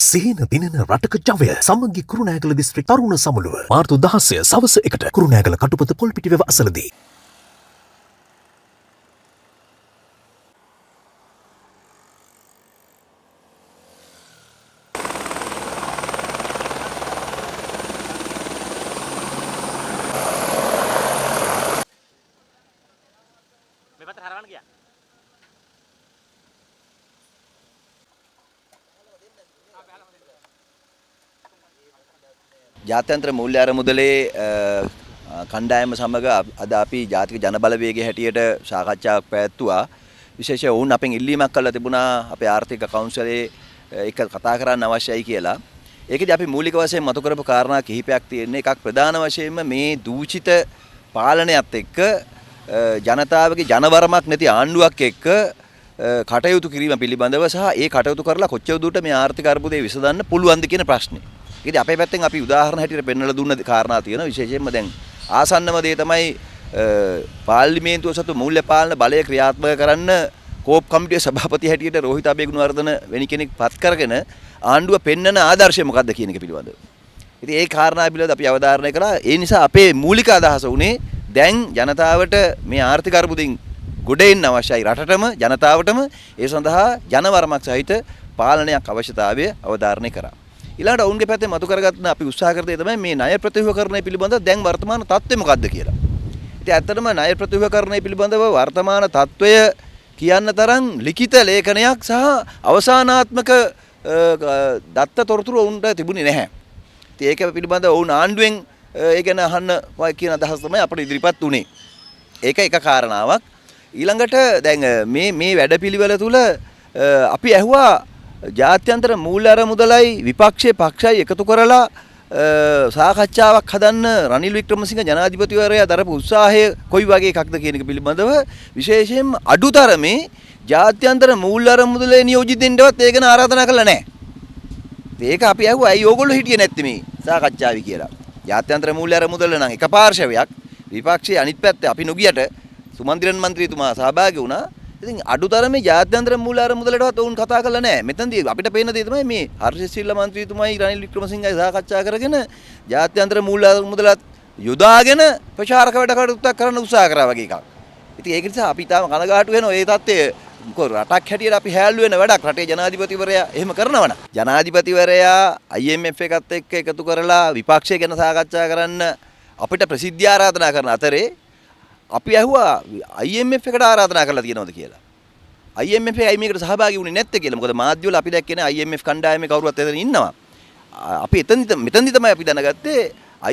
සේන දිනන රටක ජවය සමගි කුරුණෑගල දිස්ත්‍රික් තරුණ සමුළුව මාර්තු 16 සවස 1ට කුරුණෑගල කටුපත පොල්පිටිවෙව අසලදී ජාත්‍යන්තර මූල්‍ය අරමුදලේ කණ්ඩායම සමග අද අපි ජාතික ජනබලවේගයේ හැටියට සාකච්ඡාවක් පැවැත්තුවා. විශේෂයෙන් වුන් අපෙන් ඉල්ලීමක් කළා තිබුණා අපේ ආර්ථික කවුන්සිලේ එක කතා කරන්න අවශ්‍යයි කියලා. ඒකදී අපි මූලික වශයෙන් මතු කරපු කාරණා කිහිපයක් තියෙනවා. එකක් ප්‍රධාන වශයෙන්ම මේ දූෂිත පාලනයත් එක්ක ජනතාවගේ ජනවරමක් නැති ආණ්ඩුවක් එක්ක කටයුතු කිරීම පිළිබඳව සහ ඒ කටයුතු කරලා කොච්චර දුරට මේ ආර්ථික අර්බුදය විසඳන්න පුළුවන්ද කියන ප්‍රශ්නේ. ඉතින් අපේ පැත්තෙන් අපි උදාහරණ හැටියට පෙන්වලා දුන්න කාරණා තියෙනවා. විශේෂයෙන්ම දැන් ආසන්නම දේ තමයි පාර්ලිමේන්තුව සතු මූල්‍ය පාලන බලය ක්‍රියාත්මක කරන්න කෝප් කමිටුවේ සභාපති හැටියට රෝහිත අබේගුණවර්ධන වැනි කෙනෙක් පත් කරගෙන ආණ්ඩුව පෙන්වන ආදර්ශය මොකක්ද කියන එක පිළිබඳව. ඉතින් ඒ කාරණා පිළිබඳව අපි අවධාරණය කළා. ඒ නිසා අපේ මූලික අදහස උනේ දැන් ජනතාවට මේ ආර්ථික අර්බුදයෙන් ගොඩ එන්න අවශ්‍යයි රටටම ජනතාවටම ඒ සඳහා ජනවරමක් සහිත පාලනයක් අවශ්‍යතාවය අවධාරණය කරා. ඊළඟට ඔවුන්ගේ පැත්තෙන් මතු කරගත්ත අපි උත්සාහ කරේ තමයි මේ ණය ප්‍රතිව්‍යුහකරණය පිළිබඳව දැන් වර්තමාන තත්ත්වය මොකක්ද කියලා. ඉතින් ඇත්තටම ණය ප්‍රතිව්‍යුහකරණය පිළිබඳව වර්තමාන තත්ත්වය කියන්න තරම් ලිඛිත ලේඛනයක් සහ අවසානාත්මක දත්ත තොරතුරු ඔවුන්ට තිබුණේ නැහැ. ඉතින් ඒක පිළිබඳව ඔවුන් ආණ්ඩුවෙන් ඒ ගැන අහන්න කියන අදහස තමයි අපිට ඉදිරිපත් උනේ. ඒක එක කාරණාවක්. ඊළඟට දැන් මේ වැඩපිළිවෙල තුල අපි ඇහුවා ජාත්‍යන්තර මූල්‍ය අරමුදලයි විපක්ෂයේ පක්ෂයි එකතු කරලා සාකච්ඡාවක් හදන්න රනිල් වික්‍රමසිංහ ජනාධිපතිවරයා දරපු උත්සාහය කොයි වගේ එකක්ද කියන එක පිළිබඳව විශේෂයෙන්ම අඩුතරමේ ජාත්‍යන්තර මූල්‍ය අරමුදලේ නියෝජිතින්ටවත් ඒක ගැන ආරාධනා කළා නැහැ. ඒක අපි අහුවා ඇයි ඕගොල්ලෝ හිටියේ නැත්තේ මේ සාකච්ඡාවේ කියලා. ජාත්‍යන්තර මූල්‍ය අරමුදල නම් එක පාර්ශවයක් විපක්ෂයේ අනිත් පැත්තේ අපි නොගියට සුමන්දිරන් මන්ත්‍රීතුමා සහභාගී වුණා. ඉතින් අඩුතරමේ ජාත්‍යන්තර මූල්‍ය අරමුදලටවත් වුන් කතා කරලා නැහැ. මෙතනදී අපිට පේන දේ තමයි මේ හර්ෂසිල්ල මන්ත්‍රීතුමයි රනිල් වික්‍රමසිංහයි සාකච්ඡා කරගෙන ජාත්‍යන්තර මූල්‍ය අරමුදලත් යොදාගෙන ප්‍රචාරක වැඩ කටයුත්තක් කරන්න උත්සාහ කරා වගේ එකක්. ඉතින් ඒක නිසා අපි තාම කනගාටු වෙනවා මේ தත්ත්වය මොකද රටක් හැටියට අපි හැල්ලු වෙන වැඩක් රටේ ජනාධිපතිවරයා එහෙම කරනවනම් ජනාධිපතිවරයා IMF එකත් එක්ක එකතු කරලා විපක්ෂය ගැන සාකච්ඡා කරන්න අපිට ප්‍රසිද්ධිය ආරාධනා කරන අතරේ අපි ඇහුවා IMF එකට ආරාධනා කරලා තියෙනවද කියලා. IMF එකයි මේකට සහභාගී වුණේ නැත්තේ කියලා. මොකද මාධ්‍යවල අපි දැක්කේ නෑ IMF කණ්ඩායමේ කවුරුත් එතන ඉන්නවා. අපි මෙතනදි තමයි අපි දැනගත්තේ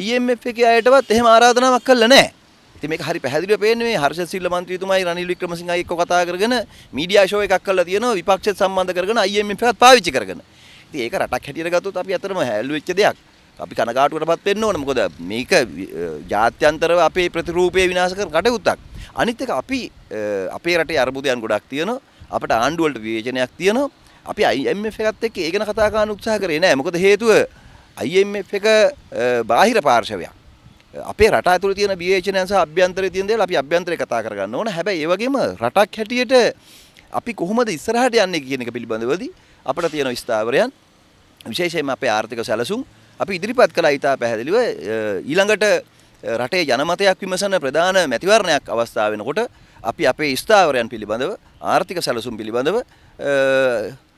IMF එකේ අයටවත් එහෙම ආරාධනාවක් කළා නෑ. ඉතින් මේක හරි පැහැදිලිව පේන්නේ මේ හර්ෂසිල්ල මන්ත්‍රීතුමයි රනිල් වික්‍රමසිංහයි එක්ක කතා කරගෙන මීඩියා ෂෝ එකක් කරලා තියෙනවා විපක්ෂයට සම්බන්ධ කරගෙන IMF එකත් පාවිච්චි කරගෙන. ඉතින් ඒක රටක් හැටියට ගත්තොත් අපි අතරම හැල්ලු වෙච්ච දෙයක්. අපි කනගාටුවටපත් වෙන්න ඕන. මොකද මේක ජාත්‍යන්තරව අපේ ප්‍රතිරූපය විනාශ කරන කටයුත්තක්. අනිත් එක අපි අපේ රටේ අර්බුදයන් ගොඩක් තියෙනවා. අපිට ආණ්ඩුව වලට විවේචනයක් තියෙනවා. අපි IMF එකත් එක්ක ඒ ගැන කතා කරන්න උත්සාහ කරේ නෑ. මොකද හේතුව IMF එක බාහිර පාර්ශවයක්. අපේ රට ඇතුළේ තියෙන විවේචනයන් සහ අභ්‍යන්තරයේ තියෙන දේවල් අපි අභ්‍යන්තරේ කතා කරගන්න ඕන. හැබැයි ඒ වගේම රටක් හැටියට අපි කොහොමද ඉස්සරහට යන්නේ කියන එක පිළිබඳවදී අපිට තියෙන විස්තරයන් විශේෂයෙන්ම අපේ ආර්ථික සැලසුම් අපි ඉදිරිපත් කළා ඉතා පැහැදිලිව ඊළඟට රටේ ජනමතයක් විමසන ප්‍රධාන මැතිවරණයක් අවස්ථාව වෙනකොට අපි අපේ ස්ථාවරයන් පිළිබඳව ආර්ථික සැලසුම් පිළිබඳව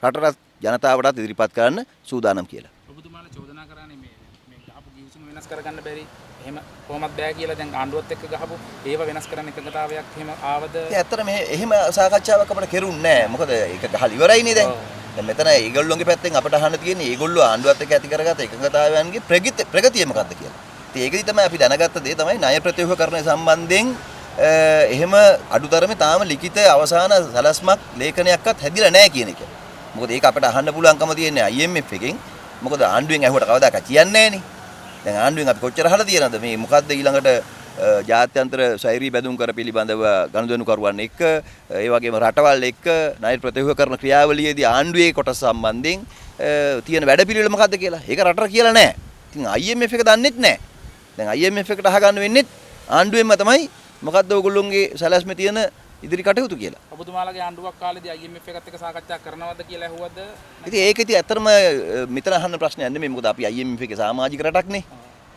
රටට ජනතාවටත් ඉදිරිපත් කරන්න සූදානම් කියලා. ඔබතුමාලා චෝදනා කරන්නේ මේ ගහපු ගිවිසුම වෙනස් කරගන්න බැරි එහෙම කොහොමද බෑ කියලා දැන් ආණ්ඩුවත් එක්ක ගහපු ඒව වෙනස් කරන්න එකඟතාවයක් එහෙම ආවද? ඇත්තට මේ එහෙම සාකච්ඡාවක් අපිට කෙරුන්නේ නැහැ. මොකද ඒක ගහලා ඉවරයිනේ දැන්. දැන් මෙතන ඒගොල්ලෝගේ පැත්තෙන් අපිට අහන්න තියෙන්නේ ඒගොල්ලෝ ආණ්ඩුවත් එක්ක ඇති කරගත්ත එකඟතාවයන්ගේ ප්‍රගතිය මොකක්ද කියලා. ඉතින් ඒකදී තමයි අපි දැනගත්ත දේ තමයි ණය ප්‍රතිව්‍යුහකරණය සම්බන්ධයෙන් එහෙම අඩුතරමේ තාම ලිඛිත අවසාන සැලැස්මක් ලේඛනයක්වත් හැදිලා නැහැ කියන එක. මොකද ඒක අපිට අහන්න පුළුවන්කම තියෙන්නේ IMF එකෙන්. මොකද ආණ්ඩුවෙන් ඇහුවට කවදාකවත් කියන්නේ නැහනේ. දැන් ආණ්ඩුවෙන් අපි කොච්චර අහලා තියෙනවද මේ මොකද්ද ඊළඟට ජාත්‍යන්තර සෛරී බැඳුම් කර පිළිබඳව ගනුදෙනුකරුවන් එක්ක ඒ වගේම රටවල් එක්ක ණය ප්‍රතිව්‍යුහකරණ ක්‍රියාවලියේදී ආණ්ඩුවේ කොටස සම්බන්ධයෙන් තියෙන වැඩපිළිවෙල මොකද්ද කියලා. ඒක රටට කියලා නැහැ. ඉතින් IMF එක දන්නෙත් නැහැ. දැන් IMF එකට අහගන්න වෙන්නේ ආණ්ඩුවෙන්ම තමයි මොකද්ද ඕගොල්ලෝගේ සැලැස්මේ තියෙන ඉදිරි කටයුතු කියලා. ඔබතුමාලගේ ආණ්ඩුවක් කාලේදී IMF එකත් එක්ක සාකච්ඡා කරනවද කියලා ඇහුවද? ඉතින් ඒක ඉතින් ඇත්තටම මෙතන අහන්න ප්‍රශ්නයක් නෙමෙයි. මොකද අපි IMF එකේ සමාජික රටක්නේ.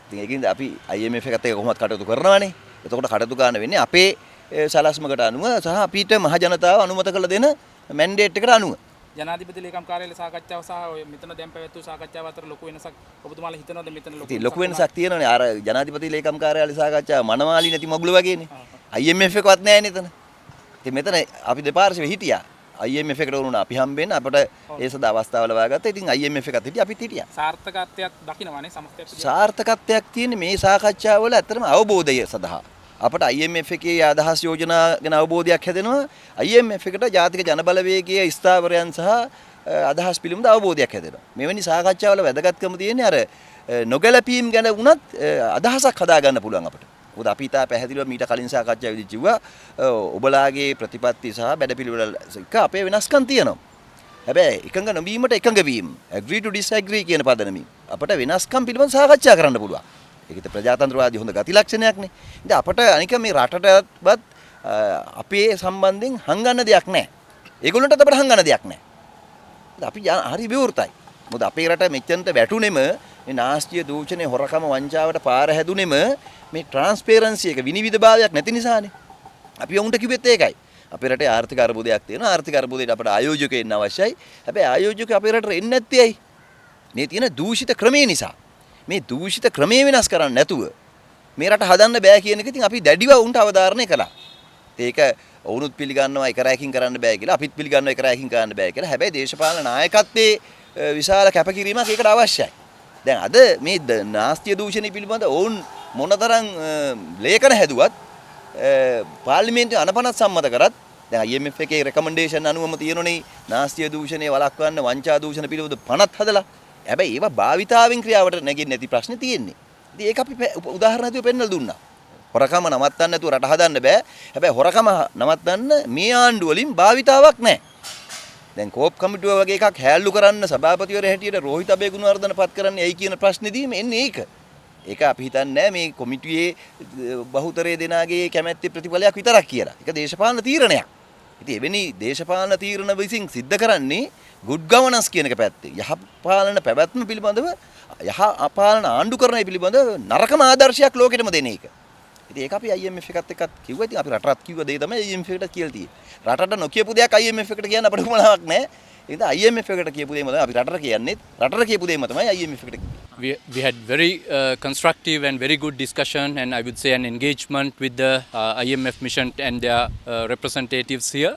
ඉතින් ඒකින්ද අපි IMF එකත් එක්ක කොහොමද කටයුතු කරනවනේ. එතකොට කටයුතු ගන්න වෙන්නේ අපේ සලස්මකට අනුව සහ අපිට මහ ජනතාව අනුමත කළ දෙන මැන්ඩේට් එකට අනුව. ජනාධිපති ලේකම් කාර්යාලයේ සාකච්ඡාව සහ ඔය මෙතන දැන් පැවැත්වූ සාකච්ඡාව අතර ලොකු වෙනසක් ඔබතුමාලා හිතනවද මෙතන ලොකු වෙනසක් තියෙනවනේ. අර ජනාධිපති ලේකම් කාර්යාලයේ සාකච්ඡාව මනමාලි නැති මගුල වගේනේ. IMF එකවත් නැහැ නේද? ඉතින් මෙතන අපි දෙපාර්ශ්වෙ හිටියා. IMF එකට වුණා අපි හම්බෙන්න අපට ඒ සදා අවස්ථාව ලබා ගත්තා. ඉතින් IMF එකත් හිටියා අපිත් හිටියා. සාර්ථකත්වයක් දකින්නවානේ සමස්තයක්. සාර්ථකත්වයක් තියෙන්නේ මේ සාකච්ඡාවල ඇත්තටම අවබෝධය සඳහා. අපට IMF එකේ අදහස් යෝජනා ගැන අවබෝධයක් හැදෙනවා. IMF එකට ජාතික ජනබලවේගයේ ස්ථාවරයන් සහ අදහස් පිළිබඳ අවබෝධයක් හැදෙනවා. මෙවැනි සාකච්ඡාවල වැදගත්කම තියෙන්නේ අර නොගැලපීම් ගැන වුණත් අදහසක් හදාගන්න පුළුවන් අපිට. මොකද අපි තා පැහැදිලිව මීට කලින් සාකච්ඡාවේදී කිව්වා ඔබලාගේ ප්‍රතිපත්ති සහ වැඩපිළිවෙල එක අපේ වෙනස්කම් තියෙනවා. හැබැයි එකඟ නොවීමට එකඟ වීම agree to disagree කියන පදනමින් අපට වෙනස්කම් පිළිබඳ සාකච්ඡා කරන්න පුළුවන්. ඒකත් ප්‍රජාතන්ත්‍රවාදී හොඳ ගති ලක්ෂණයක්නේ. ඉතින් අපට අනික මේ රටටවත් අපේ සම්බන්ධයෙන් හංගන්න දෙයක් නැහැ. ඒගොල්ලන්ටත් අපිට හංගන්න දෙයක් නැහැ. අපි හරි විවෘතයි. මොකද අපේ රට මෙච්චරට වැටුනේම මේ නාස්තිය දූෂණය හොරකම වංචාවට පාර හැදුනේම මේ ට්‍රාන්ස්පරන්සි එක විනිවිදභාවයක් නැති නිසානේ. අපි වුන්ට කිව්වෙත් ඒකයි. අපේ රටේ ආර්ථික අර්බුදයක් තියෙනවා. ආර්ථික අර්බුදයට අපට ආයෝජකයෙක් අවශ්‍යයි. හැබැයි ආයෝජකයෝ අපේ රටට එන්නේ නැත්තේ ඇයි? මේ තියෙන දූෂිත ක්‍රමේ නිසා. මේ දූෂිත ක්‍රමේ වෙනස් කරන්න නැතුව මේ රට හදන්න බෑ කියන එක ඉතින් අපි දැඩිව උන්ට අවධාරණය කළා. ඒක වුණුත් පිළිගන්නවා එක රැයකින් කරන්න බෑ කියලා. අපිත් පිළිගන්නවා එක රැයකින් කරන්න බෑ කියලා. හැබැයි දේශපාලන නායකත්වයේ විශාල කැපකිරීමක් ඒකට අවශ්‍යයි. දැන් අද මේ නාස්තිය දූෂණය පිළිබඳ ඔවුන් මොනතරම් ලේඛන හැදුවත් පාර්ලිමේන්තුවේ අනපනත් සම්මත කරත් දැන් IMF එකේ රෙකමෙන්ඩේෂන් අනුවම තියෙනුනේ නාස්තිය දූෂණය වළක්වන්න වංචා දූෂණ පිළිබඳ පනත් හදලා. හැබැයි ඒවා භාවිතාවෙන් ක්‍රියාවට නැගෙන්නේ නැති ප්‍රශ්නේ තියෙන්නේ. ඉතින් ඒක අපි උදාහරණ හදුව පෙන්නලා දුන්නා. හොරකම නවත්තන්න නැතුව රට හදන්න බෑ. හැබැයි හොරකම නවත්තන්න මේ ආණ්ඩුව වලින් භාවිතාවක් නැහැ. දැන් කෝප් කමිටුව වගේ එකක් හැල්ලු කරන්න සභාපතිවරයා හැටියට රෝහිත අබේගුණවර්ධන පත් කරන්නේ ඇයි කියන ප්‍රශ්නේදී එන්නේ ඒක. ඒක අපි හිතන්නේ මේ කොමිටුවේ බහුතරයේ දෙනාගේ කැමැත්තේ ප්‍රතිඵලයක් විතරක් කියලා. ඒක දේශපාලන තීරණයක්. ඉතින් එවැනි දේශපාලන තීරණ විසින් සිද්ධ කරන්නේ good governance කියන එක පැත්තේ. යහපාලන පැවැත්ම පිළිබඳව යහපාලන ආණ්ඩුකරණය පිළිබඳව නරකම ආදර්ශයක් ලෝකෙටම දෙන එක. ඉතින් ඒක අපි IMF එකත් එක්කත් කිව්වා. ඉතින් අපි රටත් කිව්ව දේ තමයි IMF එකට කියලා තියෙන්නේ. රටට නොකියපු දෙයක් IMF එකට කියන්න අපිට උවමනාවක් නැහැ. ඒ නිසා IMF එකට කියපු දේම තමයි අපි රටට කියන්නේ. රටට කියපු දේම තමයි IMF එකට කියන්නේ. We had very constructive and very good discussion and I would say an engagement with the IMF mission and their representatives here.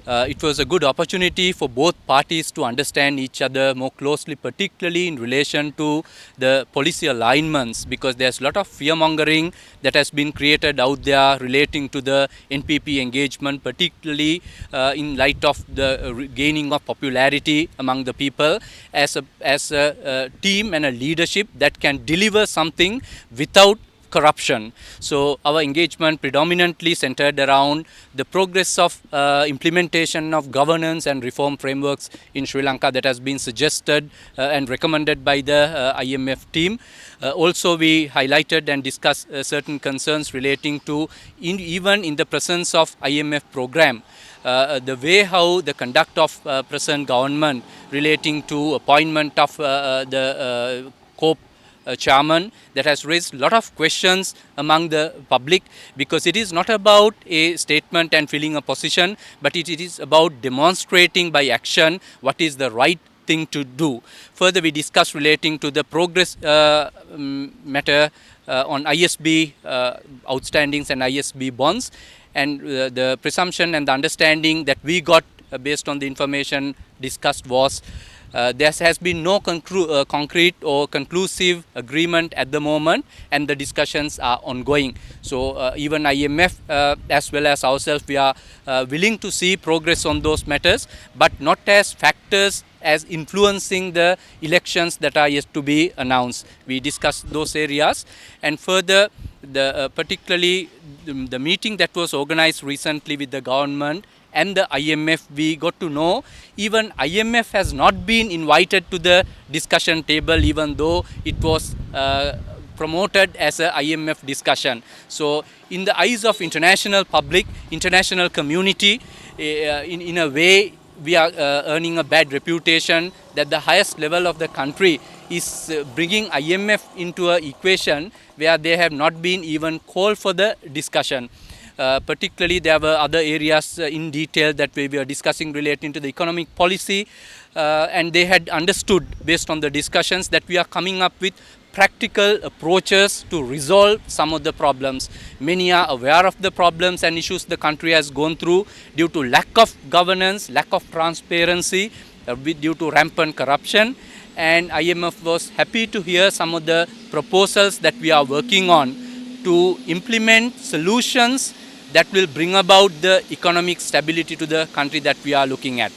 It was a good opportunity for both parties to understand each other more closely, particularly in relation to the policy alignments, because there's a lot of fear-mongering that has been created out there relating to the NPP engagement, particularly in light of the gaining of popularity among the people as a team and a leadership that can deliver something without corruption. So our engagement predominantly centered around the progress of implementation of governance and reform frameworks in Sri Lanka that has been suggested and recommended by the IMF team. Also we highlighted and discussed certain concerns relating to even in the presence of IMF program. The way how the conduct of present government relating to appointment of the COPE chairman that has raised a lot of questions among the public, because it is not about a statement and filling a position, but it is about demonstrating by action what is the right thing to do. Further, we discussed relating to the progress matter on ISB outstandings and ISB bonds, and the presumption and the understanding that we got based on the information discussed was there has been no concrete or conclusive agreement at the moment, and the discussions are ongoing. So even IMF as well as ourselves, we are willing to see progress on those matters, but not as factors as influencing the elections that are yet to be announced. We discussed those areas, and further particularly the meeting that was organized recently with the government and the IMF, we got to know even IMF has not been invited to the discussion table, even though it was promoted as a IMF discussion. So in the eyes of international public, international community, in a way we are earning a bad reputation that the highest level of the country is bringing IMF into an equation where they have not been even called for the discussion. Particularly there were other areas in detail that we were discussing relating to the economic policy, and they had understood based on the discussions that we are coming up with practical approaches to resolve some of the problems. Many are aware of the problems and issues the country has gone through due to lack of governance, lack of transparency, due to rampant corruption, and IMF was happy to hear some of the proposals that we are working on to implement solutions that will bring about the economic stability to the country that we are looking at.